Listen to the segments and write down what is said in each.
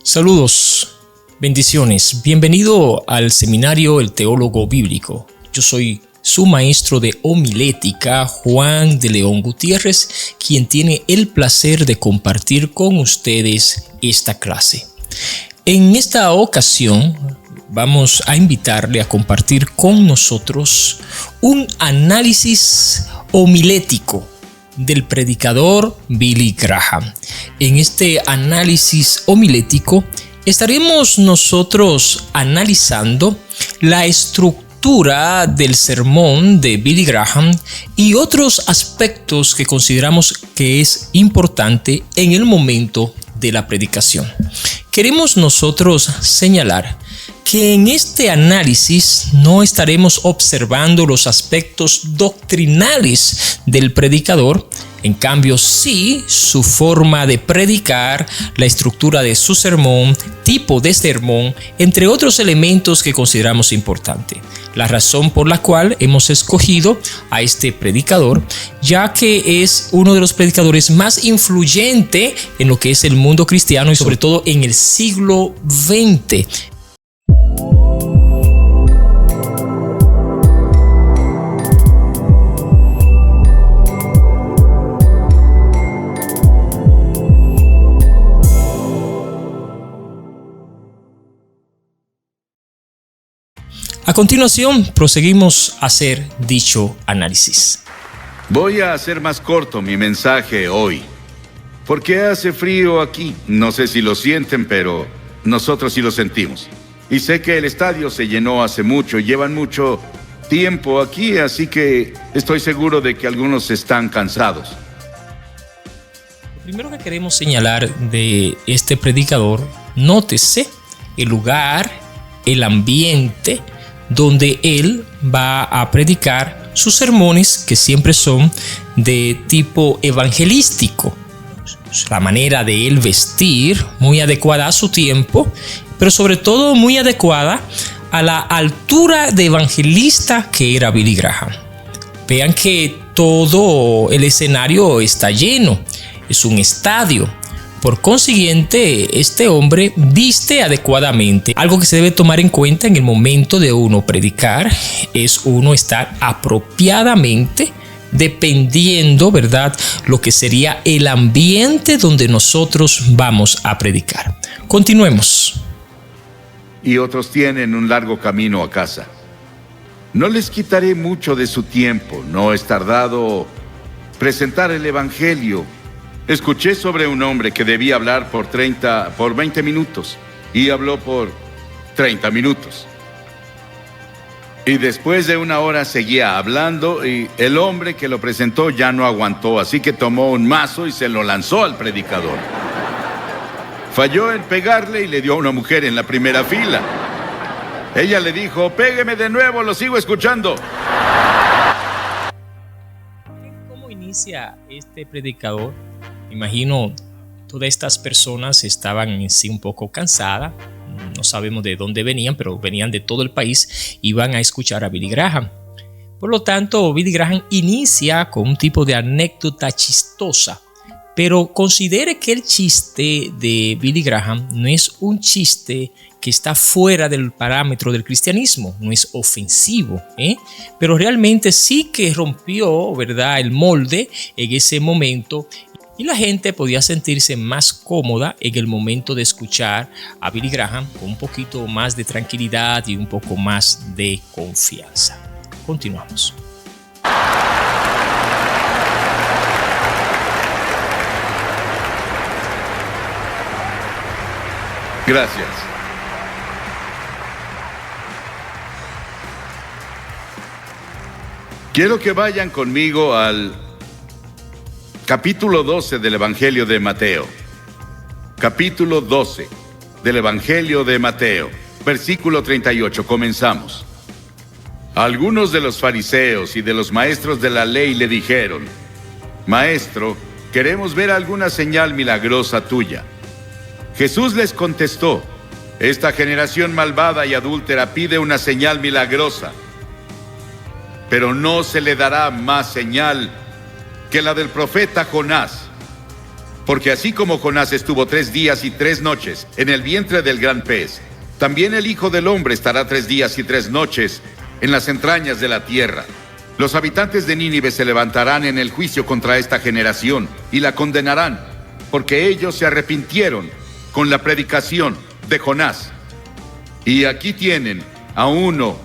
Saludos, bendiciones. Bienvenido al seminario El Teólogo Bíblico. Yo soy su maestro de homilética, Juan de León Gutiérrez, quien tiene el placer de compartir con ustedes esta clase. En esta ocasión vamos a invitarle a compartir con nosotros un análisis homilético del predicador Billy Graham. En este análisis homilético estaremos nosotros analizando la estructura del sermón de Billy Graham y otros aspectos que consideramos que es importante en el momento de la predicación. Queremos nosotros señalar que en este análisis no estaremos observando los aspectos doctrinales del predicador, en cambio sí su forma de predicar, la estructura de su sermón, tipo de sermón, entre otros elementos que consideramos importante. La razón por la cual hemos escogido a este predicador, ya que es uno de los predicadores más influyentes en lo que es el mundo cristiano y sobre todo en el siglo XX. A continuación, proseguimos a hacer dicho análisis. Voy a hacer más corto mi mensaje hoy, porque hace frío aquí. No sé si lo sienten, pero nosotros sí lo sentimos. Y sé que el estadio se llenó hace mucho, llevan mucho tiempo aquí, así que estoy seguro de que algunos están cansados. Lo primero que queremos señalar de este predicador, nótese el lugar, el ambiente donde él va a predicar sus sermones, que siempre son de tipo evangelístico. La manera de él vestir, muy adecuada a su tiempo, pero sobre todo muy adecuada a la altura de evangelista que era Billy Graham. Vean que todo el escenario está lleno, es un estadio. Por consiguiente, este hombre viste adecuadamente. Algo que se debe tomar en cuenta en el momento de uno predicar es uno estar apropiadamente dependiendo, ¿verdad?, lo que sería el ambiente donde nosotros vamos a predicar. Continuemos. Y otros tienen un largo camino a casa. No les quitaré mucho de su tiempo. No es tardado presentar el evangelio. Escuché sobre un hombre que debía hablar por 20 minutos y habló por 30 minutos. Y después de una hora seguía hablando y el hombre que lo presentó ya no aguantó, así que tomó un mazo y se lo lanzó al predicador. Falló en pegarle y le dio a una mujer en la primera fila. Ella le dijo: "Pégueme de nuevo, lo sigo escuchando". ¿Cómo inicia este predicador? Imagino todas estas personas estaban en sí un poco cansadas, no sabemos de dónde venían, pero venían de todo el país, iban a escuchar a Billy Graham. Por lo tanto, Billy Graham inicia con un tipo de anécdota chistosa, pero considere que el chiste de Billy Graham no es un chiste que está fuera del parámetro del cristianismo, no es ofensivo, pero realmente sí que rompió, ¿verdad?, el molde en ese momento. Y la gente podía sentirse más cómoda en el momento de escuchar a Billy Graham con un poquito más de tranquilidad y un poco más de confianza. Continuamos. Gracias. Quiero que vayan conmigo al capítulo 12 del Evangelio de Mateo. Capítulo 12 del Evangelio de Mateo, versículo 38. Comenzamos. Algunos de los fariseos y de los maestros de la ley le dijeron: "Maestro, queremos ver alguna señal milagrosa tuya". Jesús les contestó: "Esta generación malvada y adúltera pide una señal milagrosa, pero no se le dará más señal que la del profeta Jonás. Porque así como Jonás estuvo 3 días y 3 noches en el vientre del gran pez, también el Hijo del Hombre estará 3 días y 3 noches en las entrañas de la tierra. Los habitantes de Nínive se levantarán en el juicio contra esta generación y la condenarán, porque ellos se arrepintieron con la predicación de Jonás. Y aquí tienen a uno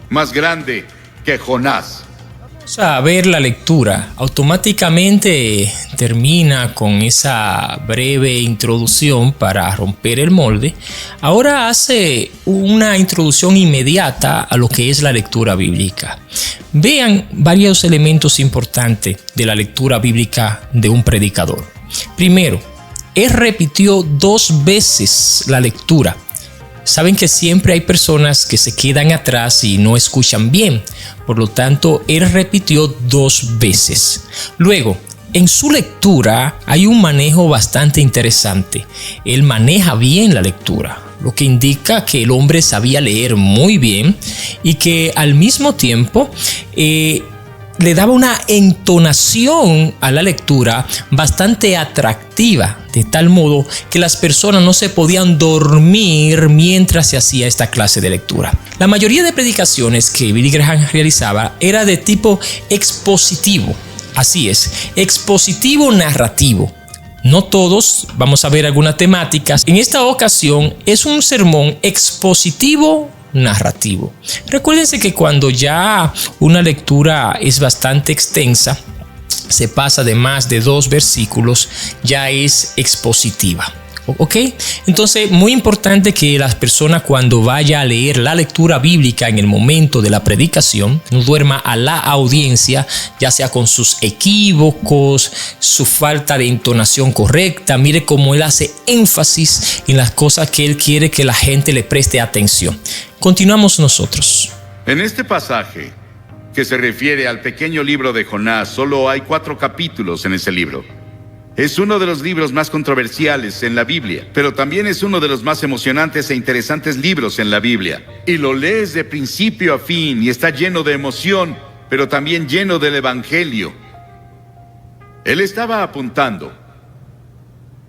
más grande que Jonás. Vamos a ver la lectura. Automáticamente termina con esa breve introducción para romper el molde. Ahora hace una introducción inmediata a lo que es la lectura bíblica. Vean varios elementos importantes de la lectura bíblica de un predicador. Primero, él repitió 2 veces la lectura. Saben que siempre hay personas que se quedan atrás y no escuchan bien. Por lo tanto, él repitió 2 veces. Luego, en su lectura hay un manejo bastante interesante. Él maneja bien la lectura, lo que indica que el hombre sabía leer muy bien y que al mismo tiempo le daba una entonación a la lectura bastante atractiva, de tal modo que las personas no se podían dormir mientras se hacía esta clase de lectura. La mayoría de predicaciones que Billy Graham realizaba era de tipo expositivo. Así es, expositivo narrativo. No todos, vamos a ver algunas temáticas. En esta ocasión es un sermón expositivo narrativo. Recuérdense que cuando ya una lectura es bastante extensa, se pasa de más de 2 versículos, ya es expositiva. ¿Ok? Entonces, muy importante que las personas cuando vaya a leer la lectura bíblica en el momento de la predicación, no duerma a la audiencia, ya sea con sus equívocos, su falta de entonación correcta. Mire cómo él hace énfasis en las cosas que él quiere que la gente le preste atención. Continuamos nosotros. En este pasaje, que se refiere al pequeño libro de Jonás, solo hay 4 capítulos en ese libro. Es uno de los libros más controversiales en la Biblia, pero también es uno de los más emocionantes e interesantes libros en la Biblia. Y lo lees de principio a fin y está lleno de emoción, pero también lleno del Evangelio. Él estaba apuntando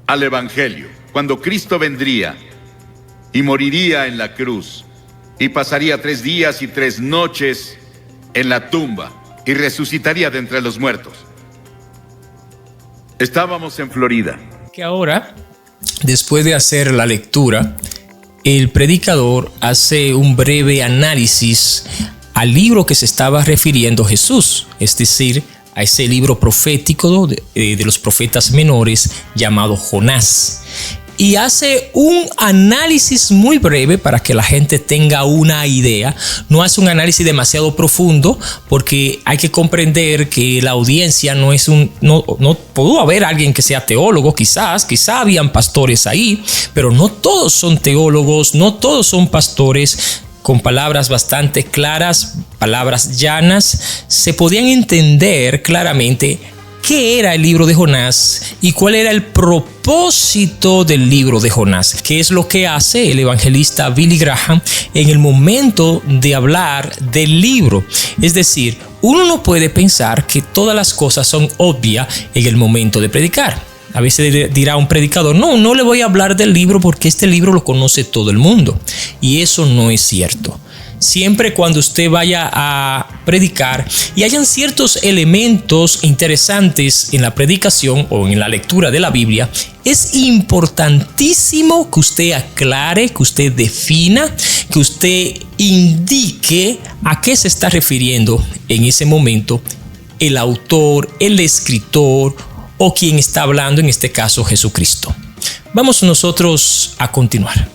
al Evangelio, cuando Cristo vendría y moriría en la cruz y pasaría 3 días y 3 noches en la tumba y resucitaría de entre los muertos. Estábamos en Florida. Que ahora, después de hacer la lectura, el predicador hace un breve análisis al libro que se estaba refiriendo Jesús, es decir, a ese libro profético de los profetas menores llamado Jonás. Y hace un análisis muy breve para que la gente tenga una idea. No hace un análisis demasiado profundo porque hay que comprender que la audiencia no pudo haber alguien que sea teólogo, quizás habían pastores ahí, pero no todos son teólogos, no todos son pastores. Con palabras bastante claras, palabras llanas, se podían entender claramente qué era el libro de Jonás y cuál era el propósito del libro de Jonás, que es lo que hace el evangelista Billy Graham en el momento de hablar del libro. Es decir, uno no puede pensar que todas las cosas son obvias en el momento de predicar. A veces dirá un predicador, no le voy a hablar del libro porque este libro lo conoce todo el mundo. Y eso no es cierto. Siempre cuando usted vaya a predicar y hayan ciertos elementos interesantes en la predicación o en la lectura de la Biblia, es importantísimo que usted aclare, que usted defina, que usted indique a qué se está refiriendo en ese momento el autor, el escritor o quien está hablando, en este caso Jesucristo. Vamos nosotros a continuar.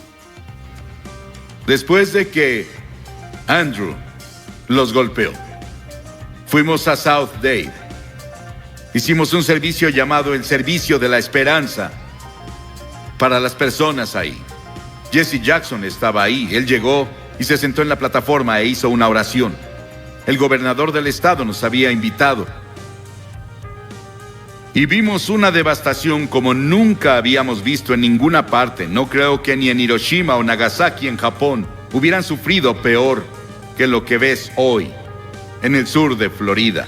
Después de que Andrew los golpeó, fuimos a South Dade. Hicimos un servicio llamado el Servicio de la Esperanza para las personas ahí. Jesse Jackson estaba ahí. Él llegó y se sentó en la plataforma e hizo una oración. El gobernador del estado nos había invitado. Y vimos una devastación como nunca habíamos visto en ninguna parte. No creo que ni en Hiroshima o Nagasaki en Japón hubieran sufrido peor que lo que ves hoy en el sur de Florida.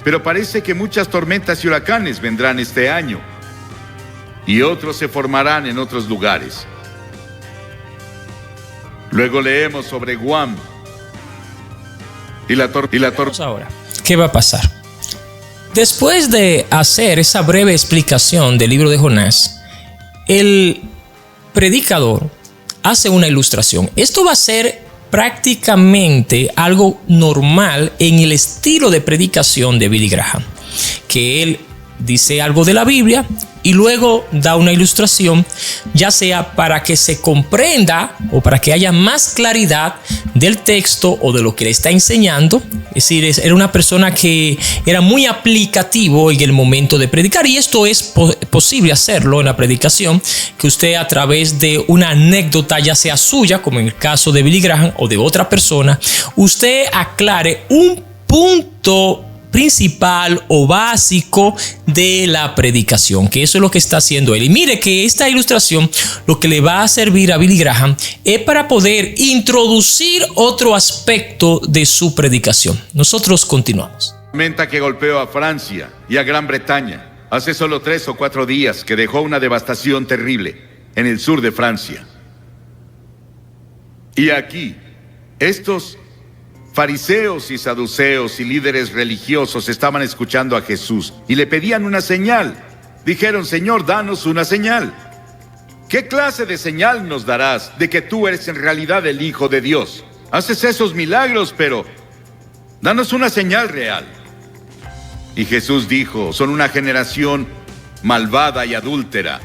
Pero parece que muchas tormentas y huracanes vendrán este año. y otros se formarán en otros lugares. Luego leemos sobre Guam y la tormenta. Ahora, ¿qué va a pasar? Después de hacer esa breve explicación del libro de Jonás, el predicador hace una ilustración. Esto va a ser prácticamente algo normal en el estilo de predicación de Billy Graham, que él dice algo de la Biblia y luego da una ilustración, ya sea para que se comprenda o para que haya más claridad del texto o de lo que le está enseñando. Es decir, era una persona que era muy aplicativo en el momento de predicar, y esto es posible hacerlo en la predicación, que usted a través de una anécdota, ya sea suya, como en el caso de Billy Graham, o de otra persona, usted aclare un punto principal o básico de la predicación, que eso es lo que está haciendo él. Y mire que esta ilustración lo que le va a servir a Billy Graham es para poder introducir otro aspecto de su predicación. Nosotros continuamos. La tormenta que golpeó a Francia y a Gran Bretaña hace solo 3 o 4 días, que dejó una devastación terrible en el sur de Francia. Y aquí, estos fariseos y saduceos y líderes religiosos estaban escuchando a Jesús y le pedían una señal. Dijeron: Señor, danos una señal. ¿Qué clase de señal nos darás de que tú eres en realidad el Hijo de Dios? Haces esos milagros, pero danos una señal real. Y Jesús dijo: son una generación malvada y adúltera,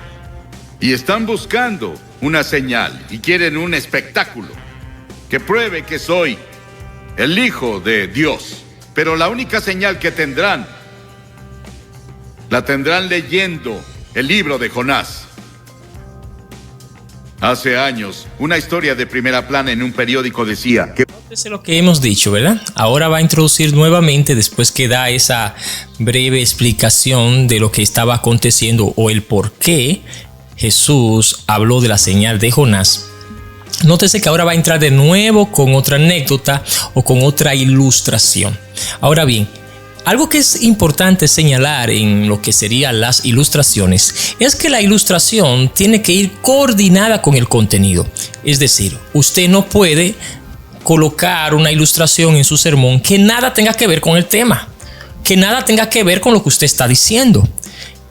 y están buscando una señal y quieren un espectáculo que pruebe que soy el Hijo de Dios. Pero la única señal que tendrán, la tendrán leyendo el libro de Jonás. Hace años, una historia de primera plana en un periódico decía que... Nótese lo que hemos dicho, ¿verdad? Ahora va a introducir nuevamente, después que da esa breve explicación de lo que estaba aconteciendo o el por qué Jesús habló de la señal de Jonás. Nótese que ahora va a entrar de nuevo con otra anécdota o con otra ilustración. Ahora bien, algo que es importante señalar en lo que serían las ilustraciones es que la ilustración tiene que ir coordinada con el contenido. Es decir, usted no puede colocar una ilustración en su sermón que nada tenga que ver con el tema, que nada tenga que ver con lo que usted está diciendo.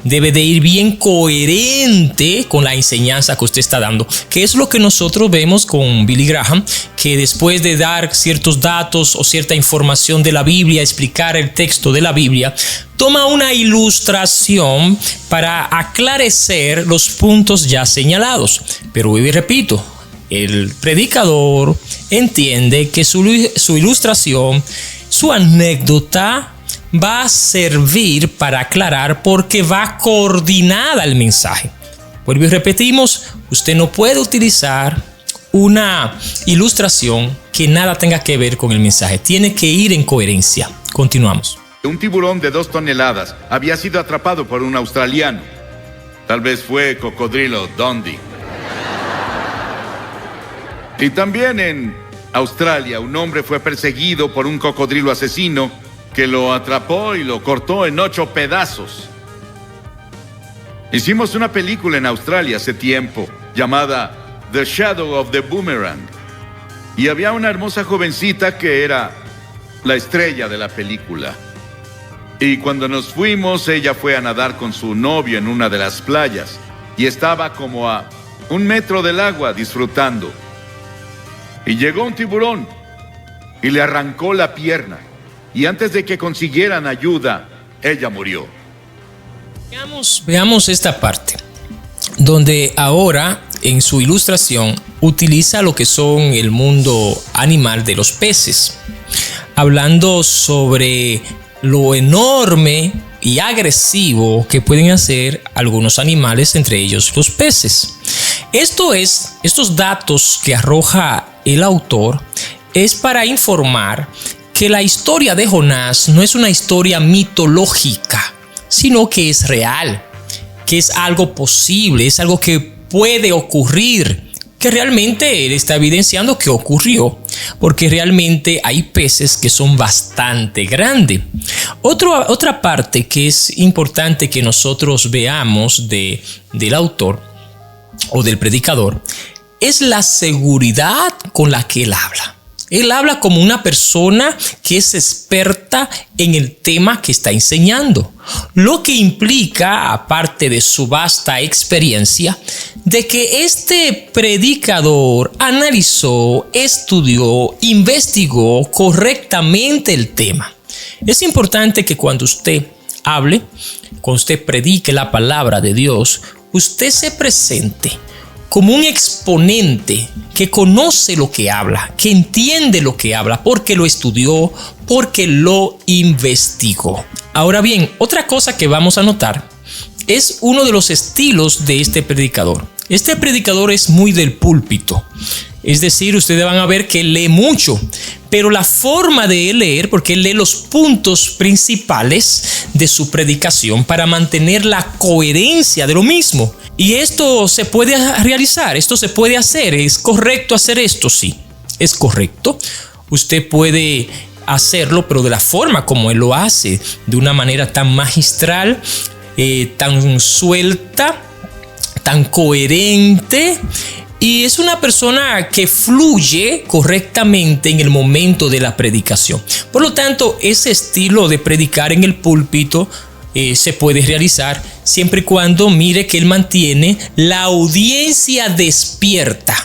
Debe de ir bien coherente con la enseñanza que usted está dando, que es lo que nosotros vemos con Billy Graham, que después de dar ciertos datos o cierta información de la Biblia, explicar el texto de la Biblia, toma una ilustración para aclarecer los puntos ya señalados. Pero y repito, el predicador entiende que su ilustración, su anécdota, va a servir para aclarar porque va coordinada el mensaje. Vuelvo y repetimos, usted no puede utilizar una ilustración que nada tenga que ver con el mensaje. Tiene que ir en coherencia. Continuamos. Un tiburón de 2 toneladas había sido atrapado por un australiano. Tal vez fue Cocodrilo Dundee. Y también en Australia, un hombre fue perseguido por un cocodrilo asesino que lo atrapó y lo cortó en 8 pedazos. Hicimos una película en Australia hace tiempo llamada The Shadow of the Boomerang, y había una hermosa jovencita que era la estrella de la película. Y cuando nos fuimos, ella fue a nadar con su novio en una de las playas y estaba como a 1 metro del agua disfrutando. Y llegó un tiburón y le arrancó la pierna. Y antes de que consiguieran ayuda, ella murió. Veamos esta parte, donde ahora en su ilustración utiliza lo que son el mundo animal de los peces, hablando sobre lo enorme y agresivo que pueden hacer algunos animales, entre ellos los peces. Estos datos que arroja el autor es para informar que la historia de Jonás no es una historia mitológica, sino que es real, que es algo posible, es algo que puede ocurrir, que realmente él está evidenciando que ocurrió. porque realmente hay peces que son bastante grandes. Otra parte que es importante que nosotros veamos del autor o del predicador es la seguridad con la que él habla. Él habla como una persona que es experta en el tema que está enseñando, lo que implica, aparte de su vasta experiencia, de que este predicador analizó, estudió, investigó correctamente el tema. Es importante que cuando usted hable, cuando usted predique la palabra de Dios, usted se presente como un exponente que conoce lo que habla, que entiende lo que habla, porque lo estudió, porque lo investigó. Ahora bien, otra cosa que vamos a notar es uno de los estilos de este predicador. Este predicador es muy del púlpito. Es decir, ustedes van a ver que él lee mucho, pero la forma de él leer, porque él lee los puntos principales de su predicación para mantener la coherencia de lo mismo. Y esto se puede realizar, esto se puede hacer. ¿Es correcto hacer esto? Sí, es correcto. Usted puede hacerlo, pero de la forma como él lo hace, de una manera tan magistral, tan suelta, tan coherente. Y es una persona que fluye correctamente en el momento de la predicación. Por lo tanto, ese estilo de predicar en el púlpito se puede realizar siempre y cuando mire que él mantiene la audiencia despierta.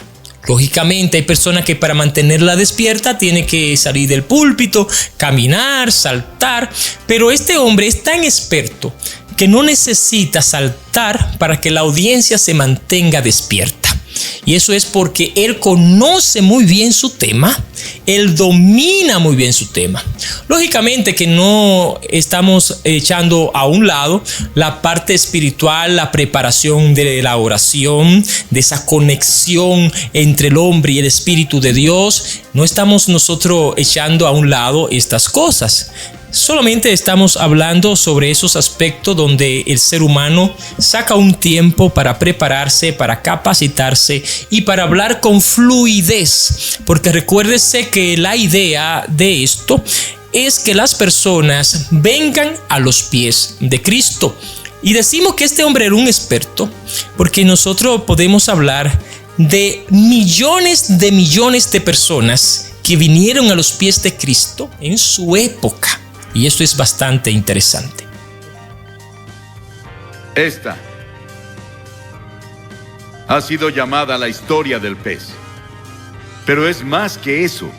Lógicamente hay personas que para mantenerla despierta tiene que salir del púlpito, caminar, saltar, pero este hombre es tan experto que no necesita saltar para que la audiencia se mantenga despierta. Y eso es porque él conoce muy bien su tema, él domina muy bien su tema. Lógicamente que no estamos echando a un lado la parte espiritual, la preparación de la oración, de esa conexión entre el hombre y el Espíritu de Dios. No estamos nosotros echando a un lado estas cosas. Solamente estamos hablando sobre esos aspectos donde el ser humano saca un tiempo para prepararse, para capacitarse y para hablar con fluidez. Porque recuérdese que la idea de esto es que las personas vengan a los pies de Cristo. Y decimos que este hombre era un experto porque nosotros podemos hablar de millones de personas que vinieron a los pies de Cristo en su época. Y esto es bastante interesante. Esta ha sido llamada la historia del pez. Pero es más que eso.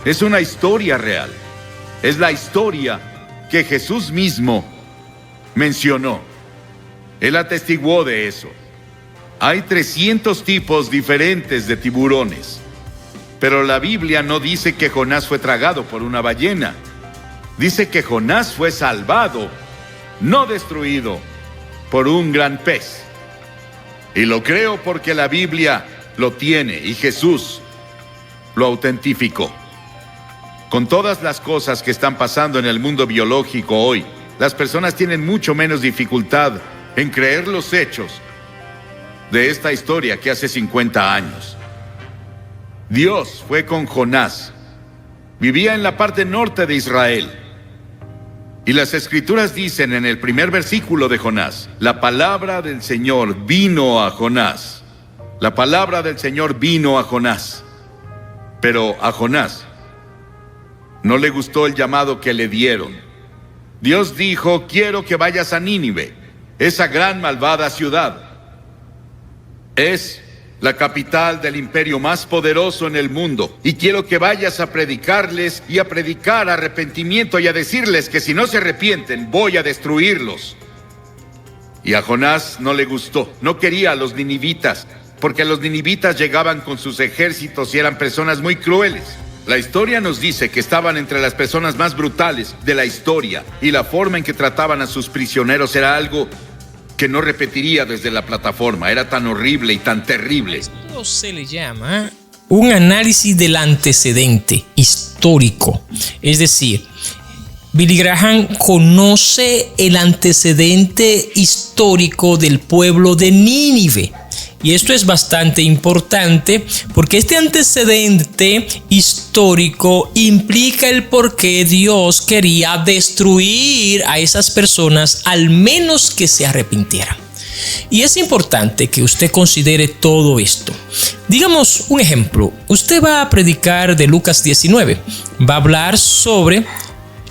Es una historia real. Es la historia que Jesús mismo mencionó. Él atestiguó de eso. Hay 300 tipos diferentes de tiburones. Pero la Biblia no dice que Jonás fue tragado por una ballena. Dice que Jonás fue salvado, no destruido, por un gran pez. Y lo creo porque la Biblia lo tiene y Jesús lo autentificó. Con todas las cosas que están pasando en el mundo biológico hoy, las personas tienen mucho menos dificultad en creer los hechos de esta historia que hace 50 años. Dios fue con Jonás. Vivía en la parte norte de Israel. Y las Escrituras dicen en el primer versículo de Jonás: la palabra del Señor vino a Jonás. La palabra del Señor vino a Jonás. Pero a Jonás no le gustó el llamado que le dieron. Dios dijo: quiero que vayas a Nínive, esa gran malvada ciudad. Es la capital del imperio más poderoso en el mundo, y quiero que vayas a predicarles y a predicar arrepentimiento y a decirles que si no se arrepienten voy a destruirlos. Y a Jonás no le gustó, no quería a los ninivitas, porque los ninivitas llegaban con sus ejércitos y eran personas muy crueles. La historia nos dice que estaban entre las personas más brutales de la historia, y la forma en que trataban a sus prisioneros era algo que no repetiría desde la plataforma. Era tan horrible y tan terrible. Esto se le llama un análisis del antecedente histórico. Es decir, Billy Graham conoce el antecedente histórico del pueblo de Nínive. Y esto es bastante importante porque este antecedente histórico implica el por qué Dios quería destruir a esas personas, al menos que se arrepintieran. Y es importante que usted considere todo esto. Digamos un ejemplo. Usted va a predicar de Lucas 19. Va a hablar sobre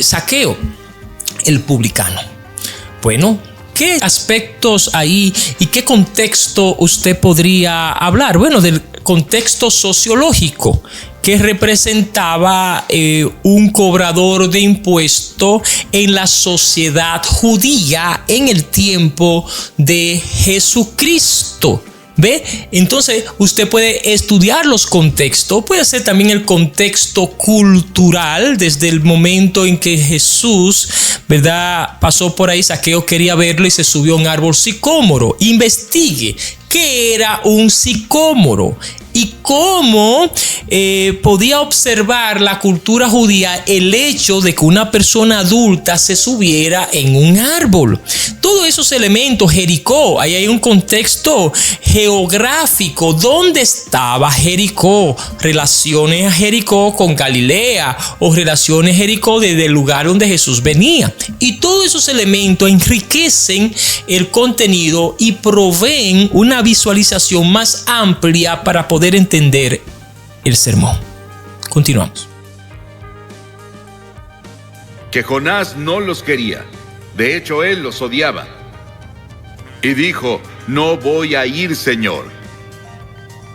Zaqueo, el publicano. Bueno, ¿qué aspectos ahí y qué contexto usted podría hablar? Bueno, del contexto sociológico que representaba un cobrador de impuestos en la sociedad judía en el tiempo de Jesucristo. ¿Ve? Entonces usted puede estudiar los contextos, puede ser también el contexto cultural desde el momento en que Jesús, ¿verdad?, pasó por ahí. Zaqueo quería verlo y se subió a un árbol sicómoro. Investigue qué era un sicómoro y cómo podía observar la cultura judía el hecho de que una persona adulta se subiera en un árbol. Todos esos elementos, Jericó, ahí hay un contexto geográfico. ¿Dónde estaba Jericó? Relaciones a Jericó con Galilea o relaciones a Jericó desde el lugar donde Jesús venía. Y todos esos elementos enriquecen el contenido y proveen una visualización más amplia para poder entender el sermón. Continuamos. Que Jonás no los quería. De hecho, él los odiaba. Y dijo: no voy a ir, Señor.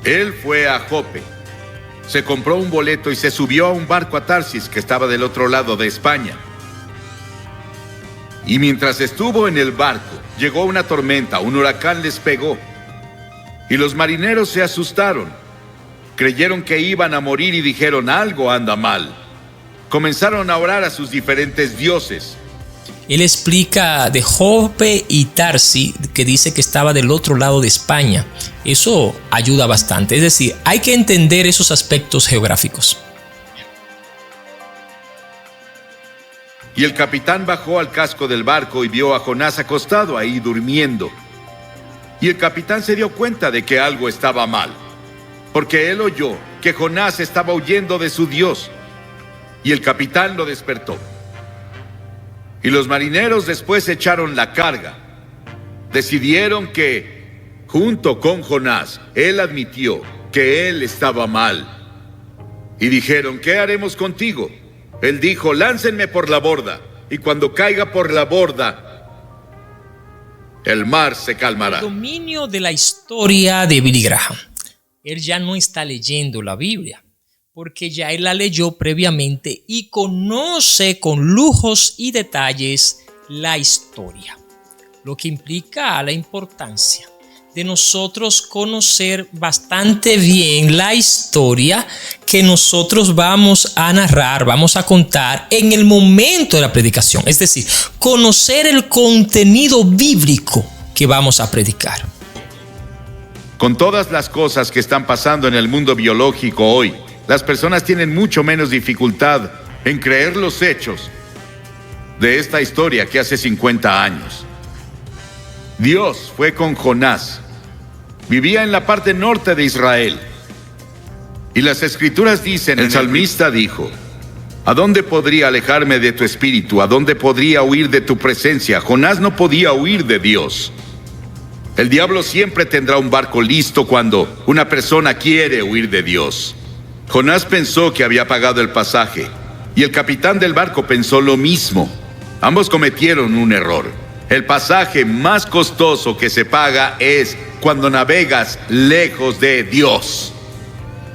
Él fue a Jope, se compró un boleto y se subió a un barco a Tarsis, que estaba del otro lado de España. Y mientras estuvo en el barco, llegó una tormenta, un huracán les pegó. Y los marineros se asustaron. Creyeron que iban a morir y dijeron: algo anda mal. Comenzaron a orar a sus diferentes dioses. Él explica de Jope y Tarsis, que dice que estaba del otro lado de España. Eso ayuda bastante. Es decir, hay que entender esos aspectos geográficos. Y el capitán bajó al casco del barco y vio a Jonás acostado ahí durmiendo. Y el capitán se dio cuenta de que algo estaba mal, porque él oyó que Jonás estaba huyendo de su Dios. Y el capitán lo despertó. Y los marineros después echaron la carga. Decidieron que, junto con Jonás, él admitió que él estaba mal. Y dijeron: ¿qué haremos contigo? Él dijo: láncenme por la borda, y cuando caiga por la borda, el mar se calmará. El dominio de la historia de Billy Graham. Él ya no está leyendo la Biblia, porque ya él la leyó previamente y conoce con lujos y detalles la historia, lo que implica la importancia de nosotros conocer bastante bien la historia que nosotros vamos a narrar, vamos a contar en el momento de la predicación. Es decir, conocer el contenido bíblico que vamos a predicar. Con todas las cosas que están pasando en el mundo biológico hoy, las personas tienen mucho menos dificultad en creer los hechos de esta historia que hace 50 años. Dios fue con Jonás. Vivía en la parte norte de Israel. Y las escrituras dicen, el salmista dijo: ¿a dónde podría alejarme de tu espíritu? ¿A dónde podría huir de tu presencia? Jonás no podía huir de Dios. El diablo siempre tendrá un barco listo cuando una persona quiere huir de Dios. Jonás pensó que había pagado el pasaje, y el capitán del barco pensó lo mismo. Ambos cometieron un error. El pasaje más costoso que se paga es cuando navegas lejos de Dios.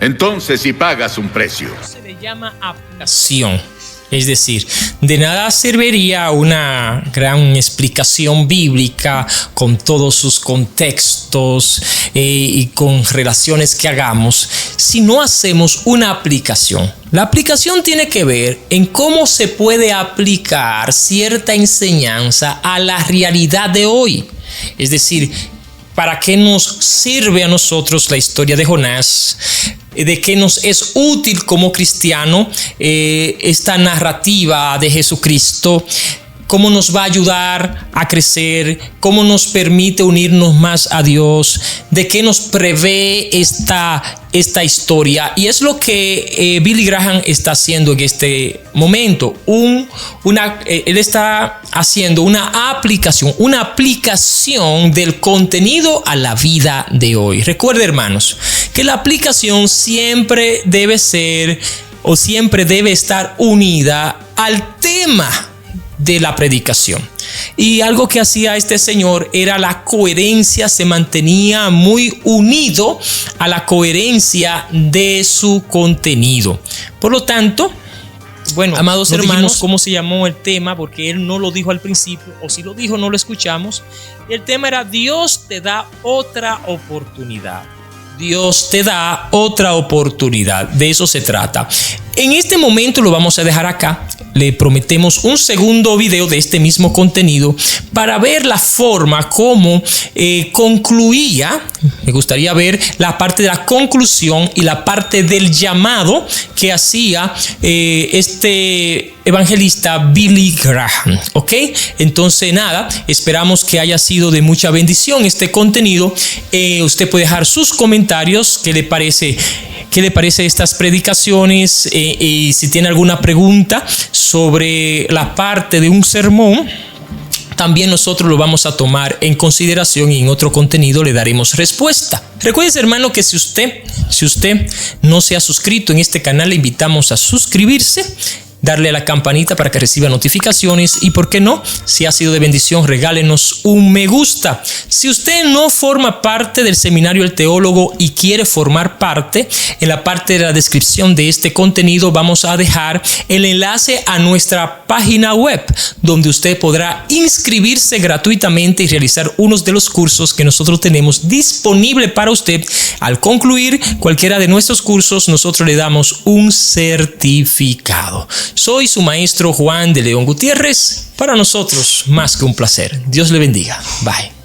Entonces sí pagas un precio. Se le llama ablación. Es decir, de nada serviría una gran explicación bíblica con todos sus contextos y con relaciones que hagamos si no hacemos una aplicación. La aplicación tiene que ver en cómo se puede aplicar cierta enseñanza a la realidad de hoy. Es decir, ¿para qué nos sirve a nosotros la historia de Jonás? ¿De qué nos es útil como cristiano esta narrativa de Jesucristo? cómo nos va a ayudar a crecer, cómo nos permite unirnos más a Dios, de qué nos prevé esta historia. Y es lo que Billy Graham está haciendo en este momento. Él está haciendo una aplicación del contenido a la vida de hoy. Recuerde, hermanos, que la aplicación siempre debe estar unida al tema de la predicación. Y algo que hacía este señor era la coherencia, se mantenía muy unido a la coherencia de su contenido. Por lo tanto, bueno, amados hermanos, ¿cómo se llamó el tema? Porque él no lo dijo al principio, o si lo dijo no lo escuchamos. El tema era: Dios te da otra oportunidad. Dios te da otra oportunidad. De eso se trata. En este momento lo vamos a dejar acá. Le prometemos un segundo video de este mismo contenido para ver la forma como concluía. Me gustaría ver la parte de la conclusión y la parte del llamado que hacía este evangelista Billy Graham. ¿Ok? Entonces nada, esperamos que haya sido de mucha bendición este contenido. Usted puede dejar sus comentarios. ¿Qué le parece estas predicaciones? Y si tiene alguna pregunta sobre la parte de un sermón, también nosotros lo vamos a tomar en consideración y en otro contenido le daremos respuesta. Recuerde, hermano, que si usted no se ha suscrito en este canal, le invitamos a suscribirse, darle a la campanita para que reciba notificaciones y, ¿por qué no? Si ha sido de bendición, regálenos un me gusta. Si usted no forma parte del Seminario El Teólogo y quiere formar parte, en la parte de la descripción de este contenido vamos a dejar el enlace a nuestra página web, donde usted podrá inscribirse gratuitamente y realizar unos de los cursos que nosotros tenemos disponible para usted. Al concluir cualquiera de nuestros cursos, nosotros le damos un certificado. Soy su maestro Juan de León Gutiérrez. Para nosotros, más que un placer. Dios le bendiga. Bye.